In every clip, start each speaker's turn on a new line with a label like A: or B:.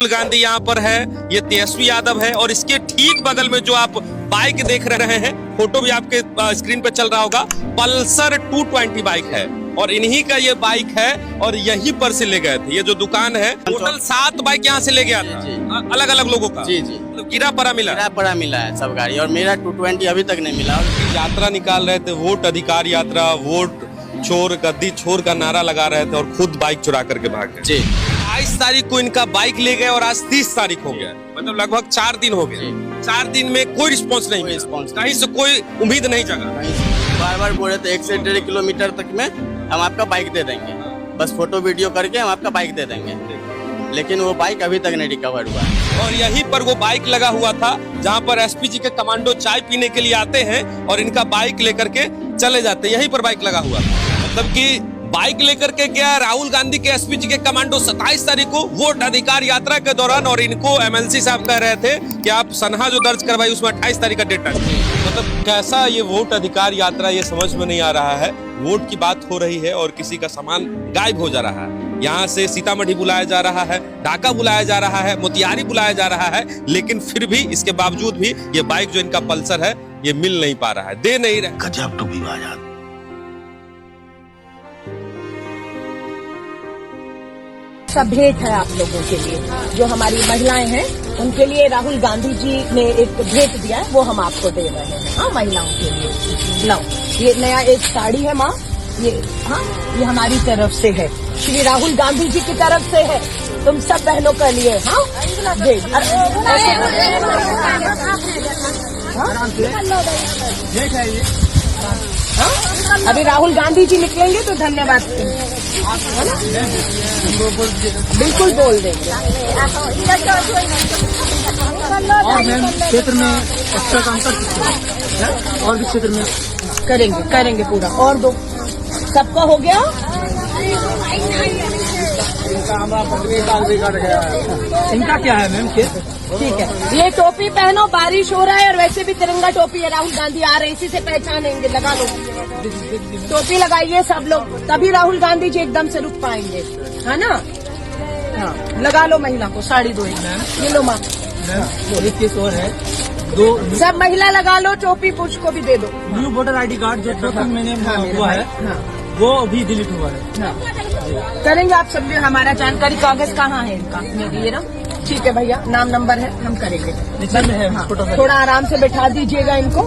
A: राहुल गांधी यहाँ पर है, ये तेजस्वी यादव है और इसके ठीक बगल में जो आप बाइक देख रहे हैं, फोटो भी आपके स्क्रीन पे चल रहा होगा, पल्सर 220 बाइक है और इन्हीं का ये बाइक है और यहीं पर से ले गए थे। ये जो दुकान है टोटल 7 बाइक यहाँ से ले गया था, अलग अलग लोगों का।
B: जी जी,
A: गिरा पड़ा
B: मिला है सब गाड़ी, और मेरा 220 अभी तक नहीं मिला।
A: यात्रा निकाल रहे थे, वोट अधिकार यात्रा, वोट छोर गद्दी छोर का नारा लगा रहे थे और खुद बाइक चुरा करके भाग गए।
B: जी
A: 22 तारीख को इनका बाइक ले गए और आज 30 तारीख हो गया, मतलब लगभग 4 दिन हो गए। 4 दिन में कोई रिस्पॉन्स नहीं मिला, कहीं से कोई उम्मीद नहीं जगा।
B: बार बार बोल रहे थे 1 से 1.5 किलोमीटर तक में हम आपका बाइक दे देंगे, बस फोटो वीडियो करके हम आपका बाइक दे देंगे, लेकिन वो बाइक अभी तक नहीं रिकवर हुआ।
A: और यहीं पर वो बाइक लगा हुआ था जहां पर एसपीजी के कमांडो चाय पीने के लिए आते हैं और इनका बाइक लेकर के चले जाते हैं। यहीं पर बाइक लगा हुआ था, मतलब कि बाइक लेकर के गया राहुल गांधी के एसपीजी के कमांडो 27 तारीख को वोट अधिकार यात्रा के दौरान, और इनको एमएलसी साहब कह रहे थे कि आप सनहा जो दर्ज करवाई उसमें 28 तारीख का डेट है। मतलब कैसा ये वोट अधिकार यात्रा, ये समझ में नहीं आ रहा है। वोट की बात हो रही है और किसी का सामान गायब हो जा रहा है। यहाँ से सीतामढ़ी बुलाया जा रहा है, ढाका बुलाया जा रहा है, मोतिहारी बुलाया जा रहा है, लेकिन फिर भी इसके बावजूद भी ये बाइक जो इनका पल्सर है ये मिल नहीं पा रहा है, दे नहीं रहे।
C: गजब टू विवाद।
D: सब भेंट है आप लोगों के लिए, जो हमारी महिलाएं हैं उनके लिए राहुल गांधी जी ने एक भेंट दिया है, वो हम आपको दे रहे हैं। हाँ, महिलाओं के लिए लो, ये नया एक साड़ी है माँ, ये हाँ ये हमारी तरफ से है, श्री राहुल गांधी जी की तरफ से है, तुम सब बहनों के लिए। हाँ भेंट अभी राहुल गांधी जी निकलेंगे तो धन्यवाद बिल्कुल बोल देंगे।
E: और मैम क्षेत्र में एक्स्ट्रा काम कर सकते हैं, और भी क्षेत्र में
D: करेंगे पूरा। और दो सबका हो गया।
E: इनका क्या है मैम केस?
D: ठीक है, ये टोपी पहनो, बारिश हो रहा है और वैसे भी तिरंगा टोपी है, राहुल गांधी आ रहे हैं, इसी से पहचानेंगे। लगा लो टोपी, लगाइए सब लोग, तभी राहुल गांधी जी एकदम से रुक पाएंगे, है ना। हाँ, लगा लो महिला को साड़ी दो, ये लो माँ।
E: एक केस और है, दो
D: सब महिला लगा लो, टोपी पुरुष को भी दे दो।
E: न्यू वोटर ID कार्ड जो 2 महीने हुआ है, वो अभी डिलीट हुआ है।
D: करेंगे आप सब, हमारा जानकारी कागज कहाँ है इनका, ये ना। ठीक है भैया, नाम नंबर है, हम करेंगे। हाँ, थोड़ा आराम से बैठा दीजिएगा इनको,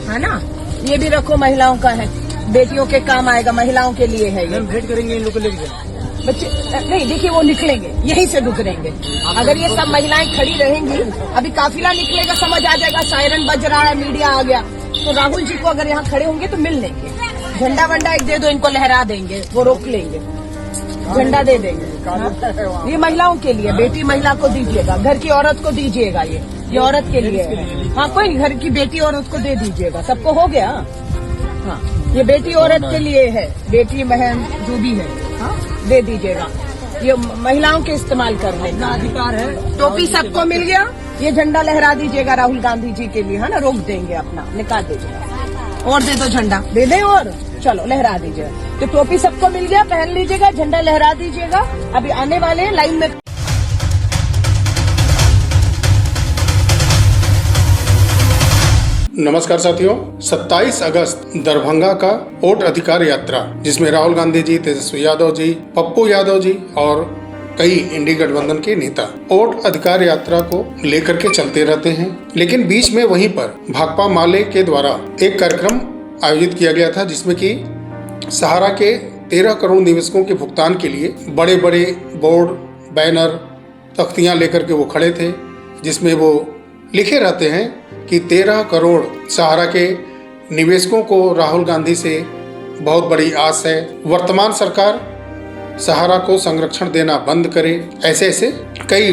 D: है ना। ये भी रखो, महिलाओं का है, बेटियों के काम आएगा, महिलाओं के लिए है ये।
E: भेंट करेंगे इन लोग को लेके
D: बच्चे नहीं, देखिए वो निकलेंगे, यहीं से रुकेंगे। अगर ये सब महिलाएं खड़ी रहेंगी, अभी काफिला निकलेगा, समझ आ जाएगा, सायरन बज रहा है, मीडिया आ गया, तो राहुल जी को अगर यहाँ खड़े होंगे तो मिल लेंगे। झंडा वंडा एक दे दो इनको, लहरा देंगे, वो रोक लेंगे, झंडा दे देंगे। हाँ? ये महिलाओं के लिए, बेटी महिला को दीजिएगा, घर की औरत को दीजिएगा, ये औरत के लिए है। हाँ, कोई घर की बेटी औरत को दे दीजिएगा, सबको हो गया। हाँ, ये बेटी औरत के लिए है, बेटी बहन जो भी है, हाँ दे दीजिएगा। ये महिलाओं के इस्तेमाल करने का
E: अधिकार है।
D: टोपी सबको मिल गया, ये झंडा लहरा दीजिएगा राहुल गांधी जी के लिए, है ना। रोक देंगे, अपना निकाल दीजिएगा, और दे दो झंडा, दे दें, और चलो लहरा दीजिएगा। तो टोपी सबको मिल गया, पहन लीजिएगा, झंडा लहरा दीजिएगा। अभी आने वाले हैं लाइन में।
F: नमस्कार साथियों, 27 अगस्त दरभंगा का वोट अधिकार यात्रा, जिसमें राहुल गांधी जी, तेजस्वी यादव जी, पप्पू यादव जी और कई इंडी गठबंधन के नेता वोट अधिकार यात्रा को लेकर के चलते रहते हैं। लेकिन बीच में वहीं पर भाकपा माले के द्वारा एक कार्यक्रम आयोजित किया गया था, जिसमें कि सहारा के 13 करोड़ निवेशकों के भुगतान के लिए बड़े बड़े बोर्ड, बैनर, तख्तियां लेकर के वो खड़े थे, जिसमें वो लिखे रहते हैं कि 13 करोड़ सहारा के निवेशकों को राहुल गांधी से बहुत बड़ी आस है, वर्तमान सरकार सहारा को संरक्षण देना बंद करे। ऐसे ऐसे कई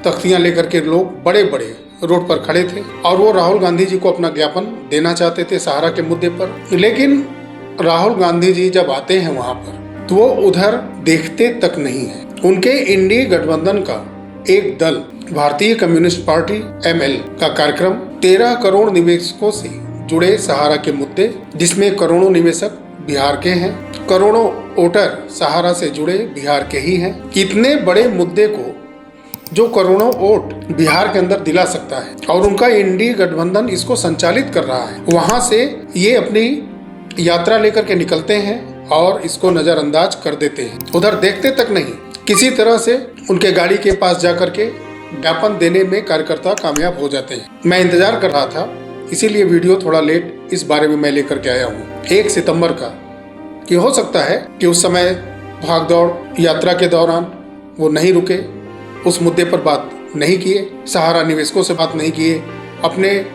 F: तख्तियां लेकर के लोग बड़े बड़े रोड पर खड़े थे और वो राहुल गांधी जी को अपना ज्ञापन देना चाहते थे सहारा के मुद्दे पर। लेकिन राहुल गांधी जी जब आते हैं वहां पर तो वो उधर देखते तक नहीं है। उनके इंडी गठबंधन का एक दल, भारतीय कम्युनिस्ट पार्टी ML का कार्यक्रम 13 करोड़ निवेशकों से जुड़े सहारा के मुद्दे, जिसमें करोड़ों निवेशक बिहार के हैं, करोड़ों वोटर सहारा से जुड़े बिहार के ही हैं। कितने बड़े मुद्दे को जो करोड़ों वोट बिहार के अंदर दिला सकता है, और उनका इंडी गठबंधन इसको संचालित कर रहा है। वहां से ये अपनी यात्रा लेकर के निकलते हैं और इसको नजरअंदाज कर देते हैं, उधर देखते तक नहीं। किसी तरह से उनके गाड़ी के पास जाकर के ज्ञापन देने में कार्यकर्ता कामयाब हो जाते हैं। मैं इंतजार कर रहा था, इसीलिए वीडियो थोड़ा लेट इस बारे में मैं लेकर के आया हूँ 1 सितंबर का, कि हो सकता है कि उस समय भागदौड़ यात्रा के दौरान वो नहीं रुके, उस मुद्दे पर बात नहीं किए, सहारा निवेशकों से बात नहीं किए, अपने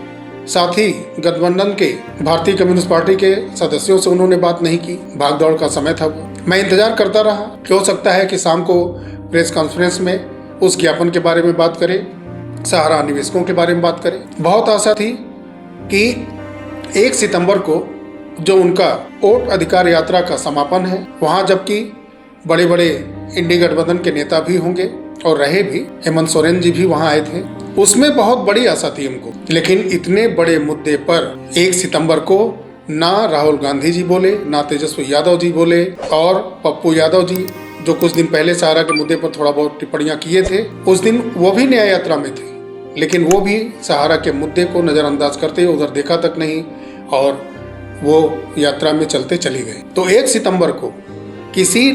F: साथी गठबंधन के भारतीय कम्युनिस्ट पार्टी के सदस्यों से उन्होंने बात नहीं की। भागदौड़ का समय था वो। मैं इंतजार करता रहा कि हो सकता है कि शाम को प्रेस कॉन्फ्रेंस में उस ज्ञापन के बारे में बात करें, सहारा निवेशकों के बारे में बात करें। बहुत आशा थी कि 1 सितंबर को जो उनका वोट अधिकार यात्रा का समापन है, वहाँ जबकि बड़े बड़े इंडी गठबंधन के नेता भी होंगे और रहे भी, हेमंत सोरेन जी भी वहाँ आए थे, उसमें बहुत बड़ी आशा थी हमको। लेकिन इतने बड़े मुद्दे पर 1 सितंबर को ना राहुल गांधी जी बोले, ना तेजस्वी यादव जी बोले, और पप्पू यादव जी जो कुछ दिन पहले सहारा के मुद्दे पर थोड़ा बहुत टिप्पणियां किए थे, उस दिन वो भी न्याय यात्रा में थे, लेकिन वो भी सहारा के मुद्दे को नज़रअंदाज करते उधर देखा तक नहीं और वो यात्रा में चलते चली गए। तो 1 सितंबर को किसी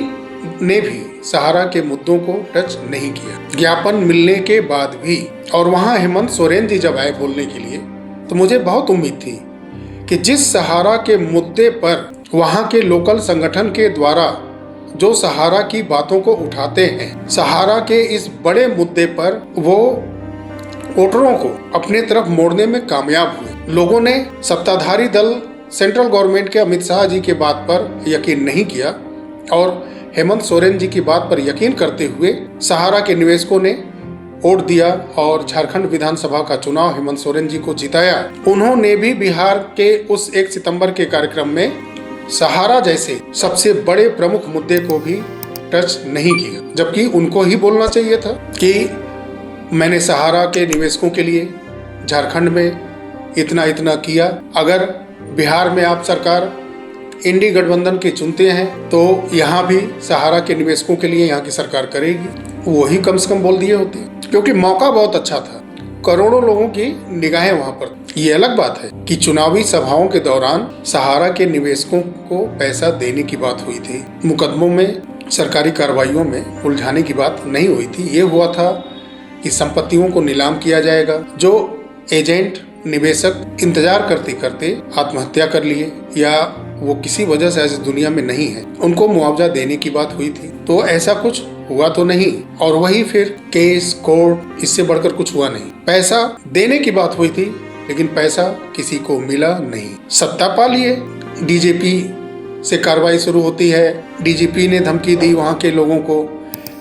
F: ने भी सहारा के मुद्दों को टच नहीं किया, ज्ञापन मिलने के बाद भी। और वहां हेमंत सोरेन जी जब आए बोलने के लिए, तो मुझे बहुत उम्मीद थी कि जिस सहारा के मुद्दे पर वहां के लोकल संगठन के द्वारा जो सहारा की बातों को उठाते हैं, सहारा के इस बड़े मुद्दे पर वो वोटरों को अपने तरफ मोड़ने में कामयाब हुए। लोगों ने सत्ताधारी दल सेंट्रल गवर्नमेंट के अमित शाह जी के बात पर यकीन नहीं किया और हेमंत सोरेन जी की बात पर यकीन करते हुए सहारा के निवेशकों ने वोट दिया और झारखंड विधानसभा का चुनाव हेमंत सोरेन जी को जिताया। उन्होंने भी बिहार के उस 1 सितंबर के कार्यक्रम में सहारा जैसे सबसे बड़े प्रमुख मुद्दे को भी टच नहीं किया, जबकि उनको ही बोलना चाहिए था कि मैंने सहारा के निवेशकों के लिए झारखंड में इतना इतना किया। अगर बिहार में आप सरकार इंडी गठबंधन के चुनते हैं तो यहाँ भी सहारा के निवेशकों के लिए यहाँ की सरकार करेगी, वही कम से कम बोल दिए होते, क्योंकि मौका बहुत अच्छा था। करोड़ों लोगों की निगाहें वहां पर। ये अलग बात है कि चुनावी सभाओं के दौरान सहारा के निवेशकों को पैसा देने की बात हुई थी, मुकदमों में, सरकारी कार्रवाइयों में उलझाने की बात नहीं हुई थी। ये हुआ था कि संपत्तियों को नीलाम किया जाएगा। जो एजेंट निवेशक इंतजार करते करते आत्महत्या कर लिए या वो किसी वजह से ऐसी दुनिया में नहीं है, उनको मुआवजा देने की बात हुई थी। तो ऐसा कुछ हुआ तो नहीं, और वही फिर केस कोर्ट, इससे बढ़कर कुछ हुआ नहीं। पैसा देने की बात हुई थी, लेकिन पैसा किसी को मिला नहीं। सत्ता पा लिए, डीजीपी से कार्रवाई शुरू होती है, डीजीपी ने धमकी दी वहाँ के लोगों को,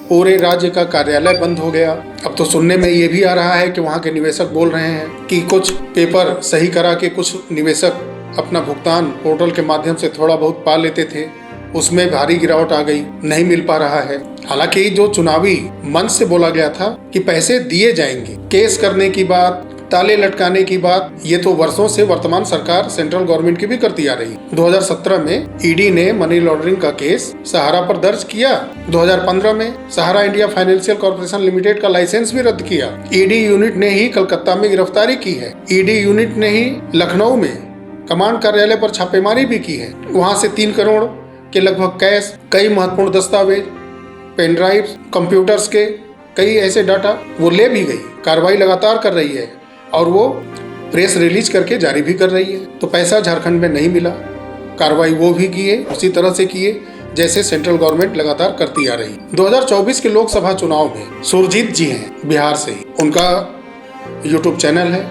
F: पूरे राज्य का कार्यालय बंद हो गया। अब तो सुनने में ये भी आ रहा है कि वहाँ के निवेशक बोल रहे हैं कि कुछ पेपर सही करा के कुछ निवेशक अपना भुगतान पोर्टल के माध्यम से थोड़ा बहुत पा लेते थे, उसमें भारी गिरावट आ गई, नहीं मिल पा रहा है। हालांकि जो चुनावी मंच से बोला गया था कि पैसे दिए जाएंगे, केस करने की बात, ताले लटकाने की बात, ये तो वर्षों से वर्तमान सरकार सेंट्रल गवर्नमेंट की भी करती आ रही। 2017 में ईडी ने मनी लॉन्ड्रिंग का केस सहारा पर दर्ज किया। 2015 में सहारा इंडिया फाइनेंशियल कॉर्पोरेशन लिमिटेड का लाइसेंस भी रद्द किया। ईडी यूनिट ने ही कलकत्ता में गिरफ्तारी की है। ईडी यूनिट ने ही लखनऊ में कमांड कार्यालय पर छापेमारी भी की है। वहां से 3 करोड़ के लगभग कैश, कई महत्वपूर्ण दस्तावेज, पेन ड्राइव, कंप्यूटर्स के कई ऐसे डाटा वो ले भी गई। कार्रवाई लगातार कर रही है और वो प्रेस रिलीज करके जारी भी कर रही है। तो पैसा झारखंड में नहीं मिला, कार्रवाई वो भी किए, उसी तरह से किए जैसे सेंट्रल गवर्नमेंट लगातार करती आ रही। 2024 के लोकसभा चुनाव में सुरजीत जी हैं बिहार से ही, उनका यूट्यूब चैनल है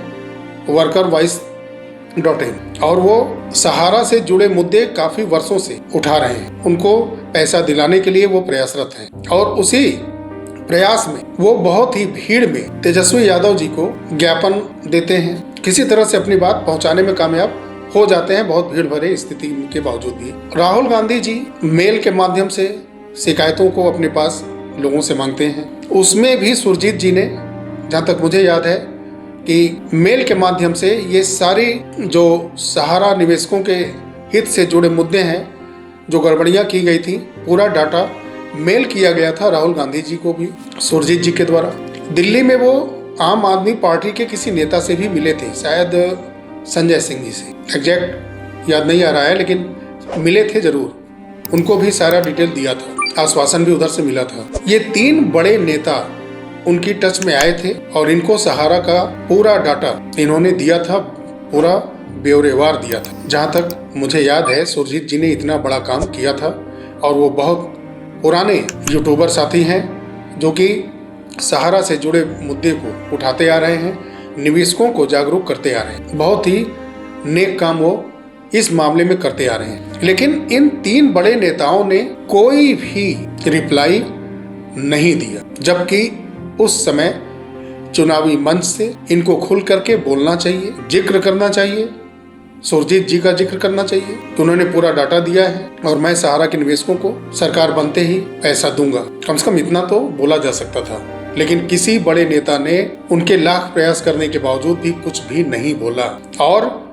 F: workervoice.in और वो सहारा से जुड़े मुद्दे काफी वर्षों से उठा रहे हैं। उनको पैसा दिलाने के लिए वो प्रयासरत हैं और उसी प्रयास में वो बहुत ही भीड़ में तेजस्वी यादव जी को ज्ञापन देते हैं, किसी तरह से अपनी बात पहुंचाने में कामयाब हो जाते हैं, बहुत भीड़ भरे स्थिति के बावजूद भी। राहुल गांधी जी मेल के माध्यम से शिकायतों को अपने पास लोगों से मांगते हैं। उसमें भी सुरजीत जी ने, जहाँ तक मुझे याद है, कि मेल के माध्यम से ये सारी जो सहारा निवेशकों के हित से जुड़े मुद्दे हैं, जो गड़बड़ियाँ की गई थी, पूरा डाटा मेल किया गया था राहुल गांधी जी को भी सुरजीत जी के द्वारा। दिल्ली में वो आम आदमी पार्टी के किसी नेता से भी मिले थे, शायद संजय सिंह जी से, एग्जैक्ट याद नहीं आ रहा है, लेकिन मिले थे जरूर। उनको भी सारा डिटेल दिया था, आश्वासन भी उधर से मिला था। ये 3 बड़े नेता उनकी टच में आए थे और इनको सहारा का पूरा डाटा इन्होंने दिया था, पूरा ब्यौरेवार दिया था। जहाँ तक मुझे याद है, सुरजीत जी ने इतना बड़ा काम किया था और वो बहुत पुराने यूट्यूबर साथी हैं जो कि सहारा से जुड़े मुद्दे को उठाते आ रहे हैं, निवेशकों को जागरूक करते आ रहे हैं। बहुत ही नेक काम वो इस मामले में करते आ रहे हैं। लेकिन इन 3 बड़े नेताओं ने कोई भी रिप्लाई नहीं दिया, जबकि उस समय चुनावी मंच से इनको खुल करके बोलना चाहिए, जिक्र करना चाहिए, सुरजीत जी का जिक्र करना चाहिए कि उन्होंने पूरा डाटा दिया है और मैं सहारा के निवेशकों को सरकार बनते ही पैसा दूंगा। कम से कम इतना तो बोला जा सकता था, लेकिन किसी बड़े नेता ने उनके लाख प्रयास करने के बावजूद भी कुछ भी नहीं बोला। और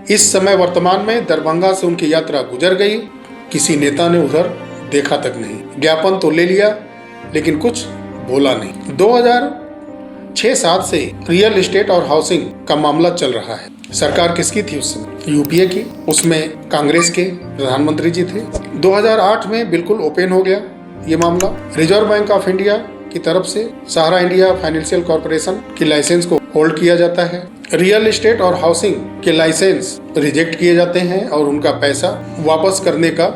F: इस समय वर्तमान में दरभंगा से उनकी यात्रा गुजर गई, किसी नेता ने उधर देखा तक नहीं। ज्ञापन तो ले लिया लेकिन कुछ बोला नहीं। 2006-07 से रियल एस्टेट और हाउसिंग का मामला चल रहा है। सरकार किसकी थी उस समय? यूपीए की, उसमें कांग्रेस के प्रधानमंत्री जी थे। 2008 में बिल्कुल ओपन हो गया ये मामला। रिजर्व बैंक ऑफ इंडिया की तरफ से सहारा इंडिया फाइनेंशियल कॉर्पोरेशन की लाइसेंस को होल्ड किया जाता है। रियल एस्टेट और हाउसिंग के लाइसेंस रिजेक्ट किए जाते हैं और उनका पैसा वापस करने का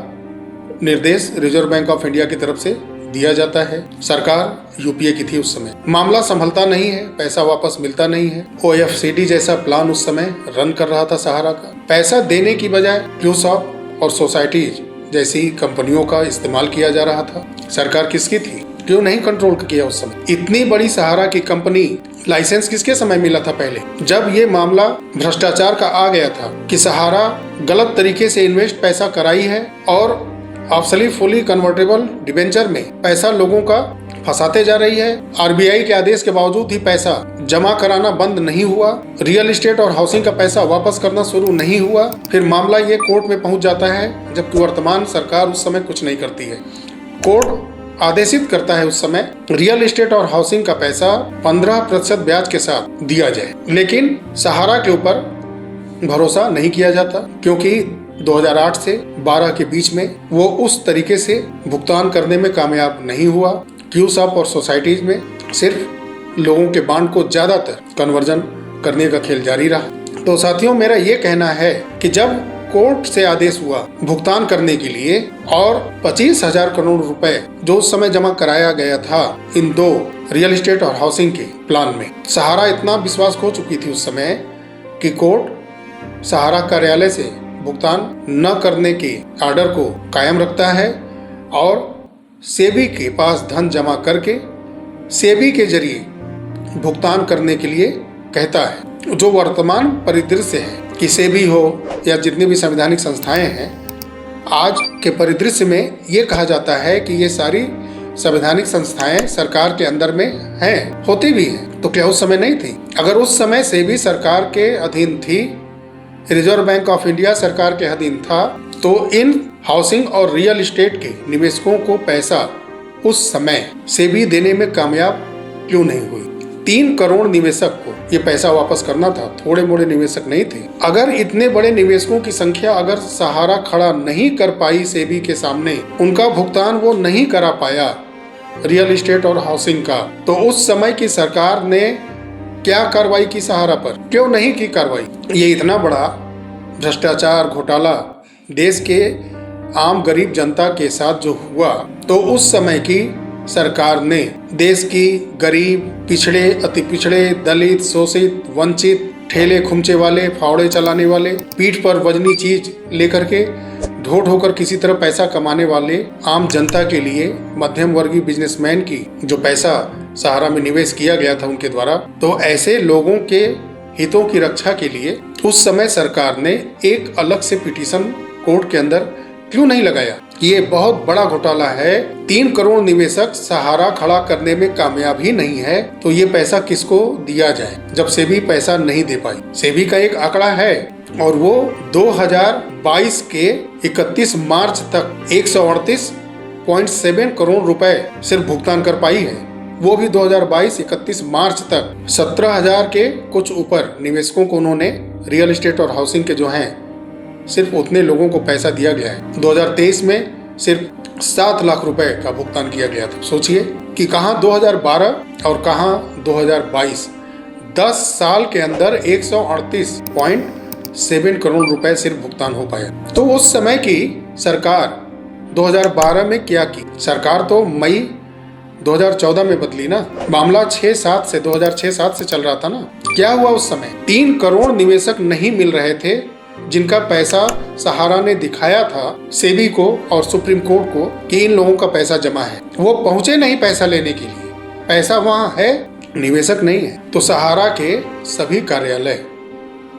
F: निर्देश रिजर्व बैंक ऑफ इंडिया की तरफ से दिया जाता है। सरकार यूपीए की थी उस समय। मामला संभलता नहीं है, पैसा वापस मिलता नहीं है। ओएफसीडी जैसा प्लान उस समय रन कर रहा था सहारा का। पैसा देने की बजाय क्यूसॉप और सोसाइटीज जैसी कंपनियों का इस्तेमाल किया जा रहा था। सरकार किसकी थी? क्यों नहीं कंट्रोल किया उस समय? इतनी बड़ी सहारा की कंपनी, लाइसेंस किसके समय मिला था? पहले जब ये मामला भ्रष्टाचार का आ गया था कि सहारा गलत तरीके से इन्वेस्ट पैसा कराई है और ऑब्सोल्यूट फुली कन्वर्टेबल डिबेंचर में पैसा लोगों का फंसाते जा रही है। आरबीआई के आदेश के बावजूद ही पैसा जमा कराना बंद नहीं हुआ, रियल एस्टेट और हाउसिंग का पैसा वापस करना शुरू नहीं हुआ। फिर मामला ये कोर्ट में पहुंच जाता है, जबकि वर्तमान सरकार उस समय कुछ नहीं करती है। कोर्ट आदेशित करता है उस समय रियल एस्टेट और हाउसिंग का पैसा 15% ब्याज के साथ दिया जाए, लेकिन सहारा के ऊपर भरोसा नहीं किया जाता क्योंकि 2008 से 12 के बीच में वो उस तरीके से भुगतान करने में कामयाब नहीं हुआ। क्यूसॉप और सोसाइटीज में सिर्फ लोगों के बांड को ज्यादातर कन्वर्जन करने का खेल जारी रहा। तो साथियों, मेरा ये कहना है कि जब कोर्ट से आदेश हुआ भुगतान करने के लिए और 25,000 करोड़ रुपए जो उस समय जमा कराया गया था इन 2 रियल एस्टेट और हाउसिंग के प्लान में, सहारा इतना विश्वास खो चुकी थी उस समय कि कोर्ट सहारा कार्यालय से भुगतान न करने के ऑर्डर को कायम रखता है और सेबी के पास धन जमा करके सेबी के जरिए भुगतान करने के लिए कहता है। जो वर्तमान परिदृश्य है कि सेबी हो या जितनी भी संवैधानिक संस्थाएं हैं, आज के परिदृश्य में ये कहा जाता है कि ये सारी संवैधानिक संस्थाएं सरकार के अंदर में हैं, होती भी हैं। तो क्या उस समय नहीं थी? अगर उस समय सेबी सरकार के अधीन थी, रिजर्व बैंक ऑफ इंडिया सरकार के अधीन था, तो इन हाउसिंग और रियल एस्टेट के निवेशकों को पैसा उस समय सेबी देने में कामयाब क्यों नहीं हुई? 3 करोड़ निवेशक को ये पैसा वापस करना था, थोड़े मोड़े निवेशक नहीं थे। अगर इतने बड़े निवेशकों की संख्या अगर सहारा खड़ा नहीं कर पाई सेबी के सामने, उनका भुगतान वो नहीं करा पाया रियल एस्टेट और हाउसिंग का, तो उस समय की सरकार ने क्या कार्रवाई की सहारा पर? क्यों नहीं की कार्रवाई? ये इतना बड़ा भ्रष्टाचार घोटाला देश के आम गरीब जनता के साथ जो हुआ, तो उस समय की सरकार ने देश की गरीब, पिछड़े, अति पिछड़े, दलित, शोषित, वंचित, ठेले खुमचे वाले, फावड़े चलाने वाले, पीठ पर वजनी चीज लेकर के ढो ढो कर किसी तरह पैसा कमाने वाले आम जनता के लिए, मध्यम वर्गीय बिजनेसमैन की जो पैसा सहारा में निवेश किया गया था उनके द्वारा, तो ऐसे लोगों के हितों की रक्षा के लिए उस समय सरकार ने एक अलग से पिटीशन कोर्ट के अंदर क्यों नहीं लगाया? ये बहुत बड़ा घोटाला है। 3 करोड़ निवेशक सहारा खड़ा करने में कामयाब ही नहीं है, तो ये पैसा किसको दिया जाए जब सेबी पैसा नहीं दे पाई? सेबी का एक आंकड़ा है और वो 2022 के 31 मार्च तक 138.7 करोड़ रुपए सिर्फ भुगतान कर पाई है। वो भी 2022 31 मार्च तक 17,000 के कुछ ऊपर निवेशकों को उन्होंने रियल एस्टेट और हाउसिंग के जो हैं सिर्फ उतने लोगों को पैसा दिया गया है। 2023 में सिर्फ 7 लाख रुपए का भुगतान किया गया था। सोचिए कि कहां 2012 और कहां 2022, 10 साल के अंदर 138.7 करोड़ रुपए सिर्फ भुगतान हो पाया। तो उस समय की सरकार 2012 में क्या की? सरकार तो मई 2014 में बदली ना। मामला 2006-7 से चल रहा था ना। क्या हुआ उस समय? 3 करोड़ निवेशक नहीं मिल रहे थे जिनका पैसा सहारा ने दिखाया था सेबी को और सुप्रीम कोर्ट को कि इन लोगों का पैसा जमा है। वो पहुंचे नहीं पैसा लेने के लिए। पैसा वहां है, निवेशक नहीं है। तो सहारा के सभी कार्यालय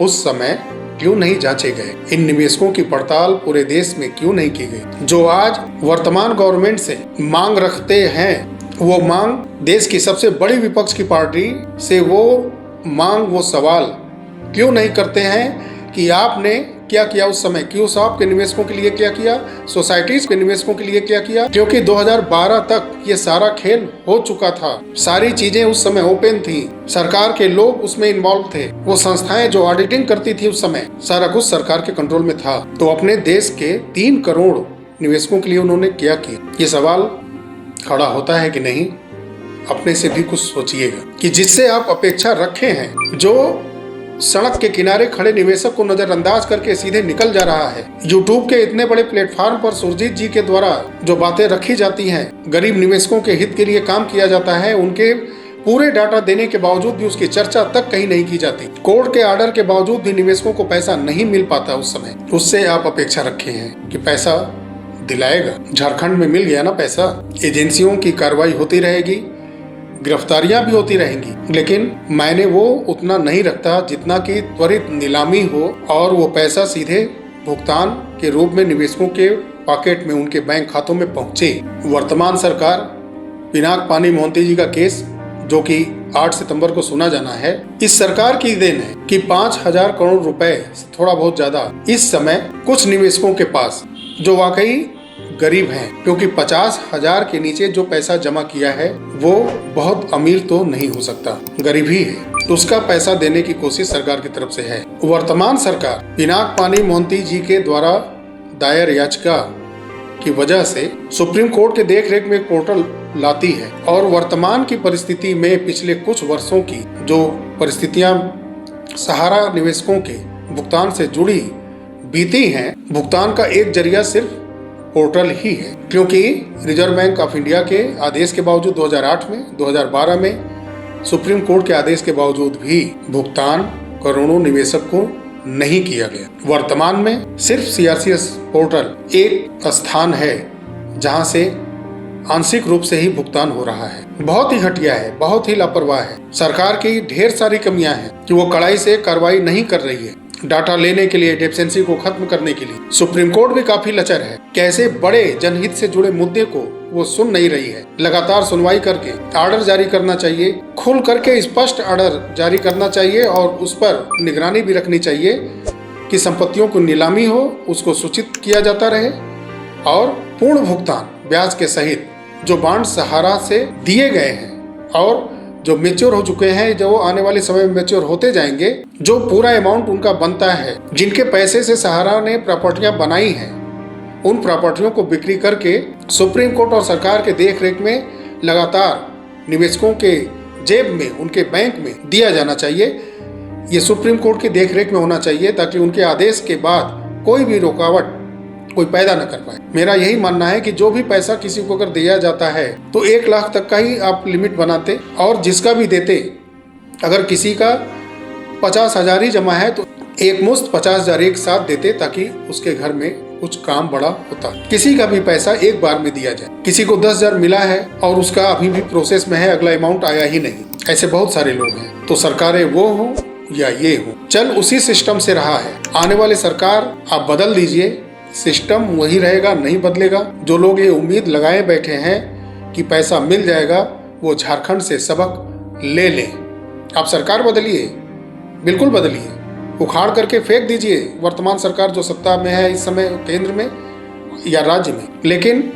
F: उस समय क्यों नहीं जांचे गए? इन निवेशकों की पड़ताल पूरे देश में क्यों नहीं की गई? जो आज वर्तमान गवर्नमेंट से मांग रखते हैं, वो मांग देश की सबसे बड़ी विपक्ष की पार्टी से वो सवाल क्यों नहीं करते हैं कि आपने क्या किया उस समय? क्यों साहब के निवेशकों के लिए क्या किया? सोसाइटीज के निवेशकों के लिए क्या किया? क्योंकि 2012 तक ये सारा खेल हो चुका था। सारी चीजें उस समय ओपन थी। सरकार के लोग उसमें इन्वॉल्व थे। वो संस्थाएं जो ऑडिटिंग करती थी उस समय, सारा कुछ सरकार के कंट्रोल में था। तो अपने देश के 3 करोड़ निवेशकों के लिए उन्होंने क्या किया? ये सवाल खड़ा होता है कि नहीं? अपने से भी कुछ सोचिएगा कि जिससे आप अपेक्षा रखे हैं, जो सड़क के किनारे खड़े निवेशक को नजरअंदाज करके सीधे निकल जा रहा है। यूट्यूब के इतने बड़े प्लेटफॉर्म पर सुरजीत जी के द्वारा जो बातें रखी जाती हैं, गरीब निवेशकों के हित के लिए काम किया जाता है, उनके पूरे डाटा देने के बावजूद भी उसकी चर्चा तक कहीं नहीं की जाती। कोर्ट के ऑर्डर के बावजूद भी निवेशकों को पैसा नहीं मिल पाता उस समय। उससे आप अपेक्षा रखे हैं कि पैसा दिलाएगा। झारखंड में मिल गया ना पैसा। एजेंसियों की कार्रवाई होती रहेगी, गिरफ्तारियां भी होती रहेंगी, लेकिन मायने वो उतना नहीं रखता जितना कि त्वरित नीलामी हो और वो पैसा सीधे भुगतान के रूप में निवेशकों के पॉकेट में, उनके बैंक खातों में पहुंचे। वर्तमान सरकार पिनाक पानी मोहंती जी का केस जो कि 8 सितंबर को सुना जाना है, इस सरकार की देन है कि 5,000 करोड़ रुपए से थोड़ा बहुत ज्यादा इस समय कुछ निवेशकों के पास जो वाकई गरीब हैं, क्योंकि 50,000 के नीचे जो पैसा जमा किया है वो बहुत अमीर तो नहीं हो सकता, गरीब ही है। तो उसका पैसा देने की कोशिश सरकार की तरफ से है। वर्तमान सरकार पिनाक पानी मोहंती जी के द्वारा दायर याचिका की वजह से सुप्रीम कोर्ट के देखरेख में एक पोर्टल लाती है और वर्तमान की परिस्थिति में पिछले कुछ वर्षों की जो परिस्थितियां सहारा निवेशकों के भुगतान से जुड़ी बीती हैं, भुगतान का एक जरिया सिर्फ पोर्टल ही है। क्योंकि रिजर्व बैंक ऑफ इंडिया के आदेश के बावजूद 2008 में, 2012 में सुप्रीम कोर्ट के आदेश के बावजूद भी भुगतान करोड़ों निवेशक को नहीं किया गया। वर्तमान में सिर्फ सीआरसीएस पोर्टल एक स्थान है जहां से आंशिक रूप से ही भुगतान हो रहा है। बहुत ही घटिया है, बहुत ही लापरवाह है। सरकार की ढेर सारी कमियां हैं कि वो कड़ाई से कार्रवाई नहीं कर रही है डाटा लेने के लिए, डेफिशिएंसी को खत्म करने के लिए। सुप्रीम कोर्ट भी काफी लचर है, कैसे बड़े जनहित से जुड़े मुद्दे को वो सुन नहीं रही है। लगातार सुनवाई करके ऑर्डर जारी करना चाहिए, खुल करके स्पष्ट ऑर्डर जारी करना चाहिए और उस पर निगरानी भी रखनी चाहिए कि संपत्तियों को नीलामी हो, उसको सूचित किया जाता रहे और पूर्ण भुगतान ब्याज के सहित जो बॉन्ड सहारा से दिए गए हैं और जो मेच्योर हो चुके हैं, जो आने वाले समय में मेच्योर होते जाएंगे, जो पूरा अमाउंट उनका बनता है, जिनके पैसे से सहारा ने प्रॉपर्टियां बनाई हैं, उन प्रॉपर्टियों को बिक्री करके सुप्रीम कोर्ट और सरकार के देखरेख में लगातार निवेशकों के जेब में, उनके बैंक में दिया जाना चाहिए। ये सुप्रीम कोर्ट की देखरेख में होना चाहिए ताकि उनके आदेश के बाद कोई भी रुकावट कोई पैदा न कर पाए। मेरा यही मानना है कि जो भी पैसा किसी को अगर दिया जाता है तो 1 लाख तक का ही आप लिमिट बनाते और जिसका भी देते, अगर किसी का 50,000 ही जमा है तो एक मुश्त 50,000 एक साथ देते ताकि उसके घर में कुछ काम बड़ा होता। किसी का भी पैसा एक बार में दिया जाए। किसी को 10,000 मिला है और उसका अभी भी प्रोसेस में है, अगला अमाउंट आया ही नहीं। ऐसे बहुत सारे लोग हैं। तो सरकारें वो हो या ये हो, चल उसी सिस्टम से रहा है। आने वाले सरकार आप बदल दीजिए, सिस्टम वही रहेगा, नहीं बदलेगा। जो लोग ये उम्मीद लगाए बैठे हैं कि पैसा मिल जाएगा, वो झारखंड से सबक ले लें। आप सरकार बदलिए, बिल्कुल बदलिए, उखाड़ करके फेंक दीजिए वर्तमान सरकार जो सत्ता में है इस समय केंद्र में या राज्य में, लेकिन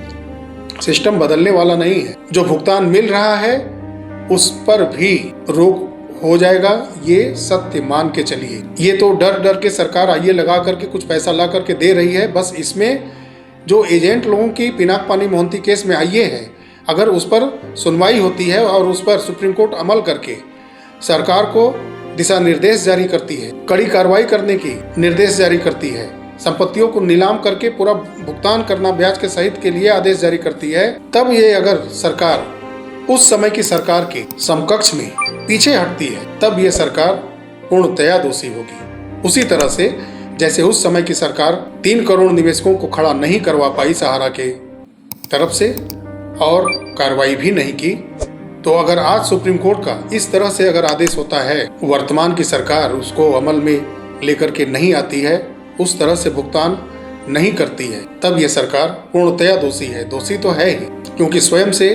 F: सिस्टम बदलने वाला नहीं है। जो भुगतान मिल रहा है उस पर भी रोक हो जाएगा, ये सत्य मान के चलिए। ये तो डर डर के सरकार आइए लगा करके कुछ पैसा ला करके दे रही है, बस इसमें जो एजेंट लोगों की पिनाक पानी मोहंती केस में आइए है, अगर उस पर सुनवाई होती है और उस पर सुप्रीम कोर्ट अमल करके सरकार को दिशा निर्देश जारी करती है, कड़ी कार्रवाई करने की निर्देश जारी करती है, संपत्तियों को नीलाम करके पूरा भुगतान करना ब्याज के सहित के लिए आदेश जारी करती है, तब ये अगर सरकार उस समय की सरकार के समकक्ष में पीछे हटती है, तब ये सरकार पूर्णतया दोषी होगी। उसी तरह से जैसे उस समय की सरकार 3 करोड़ निवेशकों को खड़ा नहीं करवा पाई सहारा के तरफ से और कार्रवाई भी नहीं की, तो अगर आज सुप्रीम कोर्ट का इस तरह से अगर आदेश होता है, वर्तमान की सरकार उसको अमल में लेकर के नहीं आती है, उस तरह से भुगतान नहीं करती है, तब ये सरकार पूर्णतया दोषी है। दोषी तो है ही, क्योंकि स्वयं से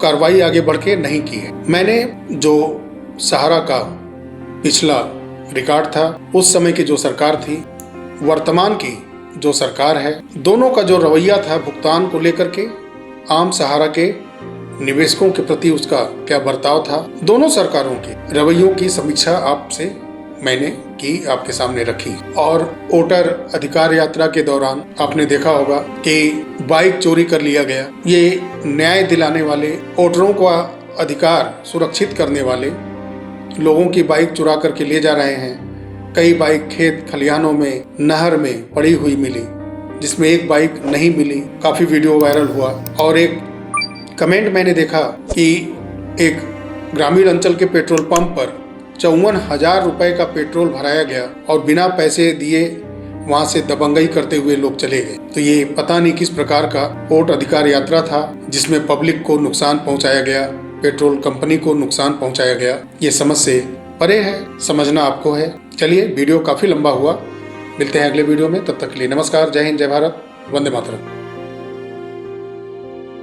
F: कार्रवाई आगे बढ़ के नहीं की है। मैंने जो सहारा का पिछला रिकॉर्ड था, उस समय की जो सरकार थी, वर्तमान की जो सरकार है, दोनों का जो रवैया था भुगतान को लेकर के, आम सहारा के निवेशकों के प्रति उसका क्या बर्ताव था, दोनों सरकारों के रवैयों की समीक्षा आपसे मैंने की, आपके सामने रखी। और वोटर अधिकार यात्रा के दौरान आपने देखा होगा कि बाइक चोरी कर लिया गया। ये न्याय दिलाने वाले, वोटरों का अधिकार सुरक्षित करने वाले लोगों की बाइक चुरा करके ले जा रहे हैं। कई बाइक खेत खलिहानों में, नहर में पड़ी हुई मिली, जिसमें एक बाइक नहीं मिली। काफी वीडियो वायरल हुआ और एक कमेंट मैंने देखा कि एक ग्रामीण अंचल के पेट्रोल पंप पर 54,000 रुपए का पेट्रोल भराया गया और बिना पैसे दिए वहां से दबंगई करते हुए लोग चले गए। तो ये पता नहीं किस प्रकार का वोट अधिकार यात्रा था, जिसमें पब्लिक को नुकसान पहुंचाया गया, पेट्रोल कंपनी को नुकसान पहुंचाया गया। ये समझ से परे है, समझना आपको है। चलिए, वीडियो काफी लंबा हुआ, मिलते हैं अगले वीडियो में, तब तक के लिए नमस्कार, जय हिंद, जय भारत, वंदे मातरम।